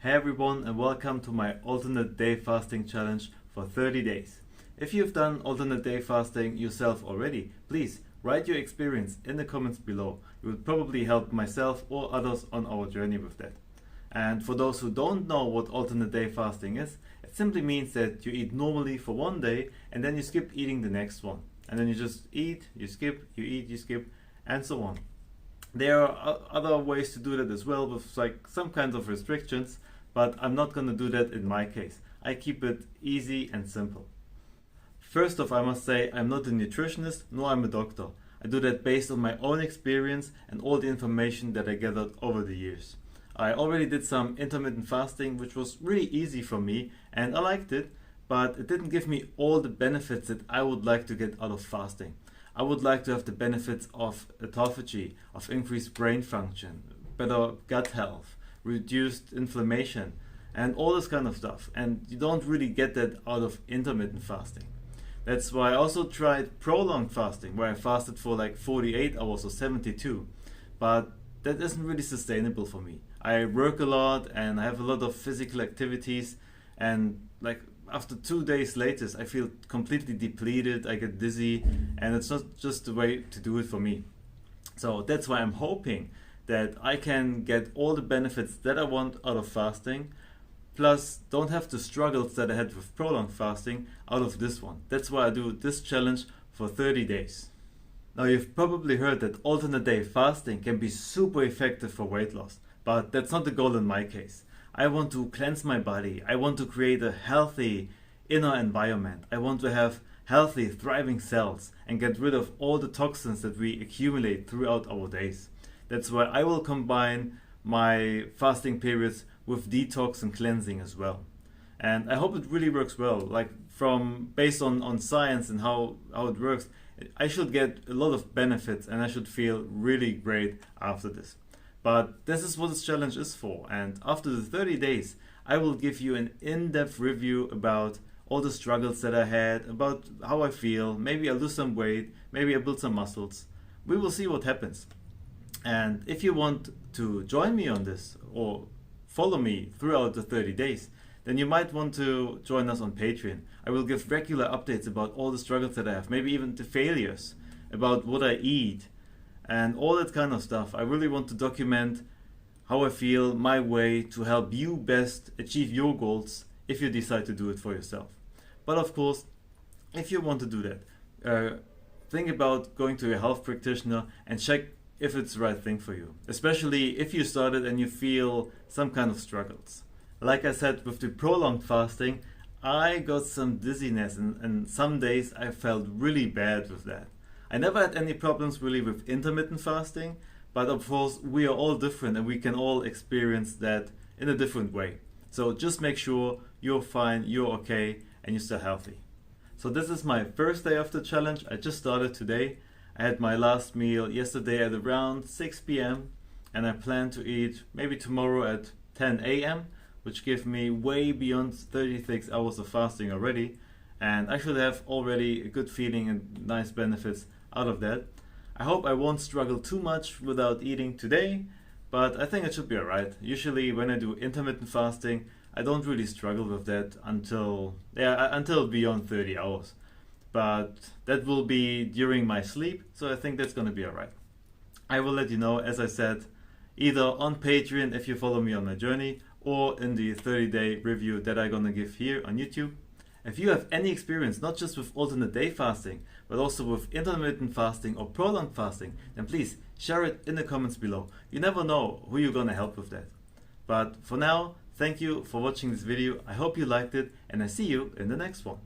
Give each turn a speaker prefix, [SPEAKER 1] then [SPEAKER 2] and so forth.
[SPEAKER 1] Hey everyone, and welcome to my alternate day fasting challenge for 30 days. If you've done alternate day fasting yourself already, please write your experience in the comments below. It would probably help myself or others on our journey with that. And for those who don't know what alternate day fasting is, it simply means that you eat normally for one day and then you skip eating the next one. And then you just eat, you skip, you eat, you skip, and so on. There are other ways to do that as well with like some kinds of restrictions, but I'm not going to do that in my case. I keep it easy and simple. First off, I must say I'm not a nutritionist nor I'm a doctor. I do that based on my own experience and all the information that I gathered over the years. I already did some intermittent fasting, which was really easy for me and I liked it, but it didn't give me all the benefits that I would like to get out of fasting. I would like to have the benefits of autophagy, of increased brain function, better gut health, reduced inflammation, and all this kind of stuff. And you don't really get that out of intermittent fasting. That's why I also tried prolonged fasting, where I fasted for like 48 hours or 72. But that isn't really sustainable for me. I work a lot and I have a lot of physical activities, and like after 2 days later, I feel completely depleted, I get dizzy, and it's not just the way to do it for me. So that's why I'm hoping that I can get all the benefits that I want out of fasting, plus don't have the struggles that I had with prolonged fasting out of this one. That's why I do this challenge for 30 days. Now you've probably heard that alternate day fasting can be super effective for weight loss, but that's not the goal in my case. I want to cleanse my body. I want to create a healthy inner environment. I want to have healthy, thriving cells and get rid of all the toxins that we accumulate throughout our days. That's why I will combine my fasting periods with detox and cleansing as well. And I hope it really works well. Like based on science and how it works, I should get a lot of benefits and I should feel really great after this. But this is what this challenge is for, and after the 30 days I will give you an in-depth review about all the struggles that I had, about how I feel. Maybe I lose some weight, maybe I build some muscles. We will see what happens. And if you want to join me on this or follow me throughout the 30 days, then you might want to join us on Patreon. I will give regular updates about all the struggles that I have, maybe even the failures, about what I eat, and all that kind of stuff. I really want to document how I feel, my way to help you best achieve your goals if you decide to do it for yourself. But of course, if you want to do that, think about going to a health practitioner and check if it's the right thing for you, especially if you started and you feel some kind of struggles. Like I said, with the prolonged fasting, I got some dizziness and some days I felt really bad with that. I never had any problems really with intermittent fasting, but of course we are all different and we can all experience that in a different way. So just make sure you're fine, you're okay, and you're still healthy. So this is my first day of the challenge. I just started today. I had my last meal yesterday at around 6 p.m. and I plan to eat maybe tomorrow at 10 a.m. which gives me way beyond 36 hours of fasting already. And I should have already a good feeling and nice benefits out of that. I hope I won't struggle too much without eating today, but I think it should be alright. Usually when I do intermittent fasting, I don't really struggle with that until beyond 30 hours. But that will be during my sleep, so I think that's going to be alright. I will let you know, as I said, either on Patreon if you follow me on my journey, or in the 30-day review that I'm going to give here on YouTube. If you have any experience, not just with alternate day fasting, but also with intermittent fasting or prolonged fasting, then please share it in the comments below. You never know who you're going to help with that. But for now, thank you for watching this video. I hope you liked it, and I see you in the next one.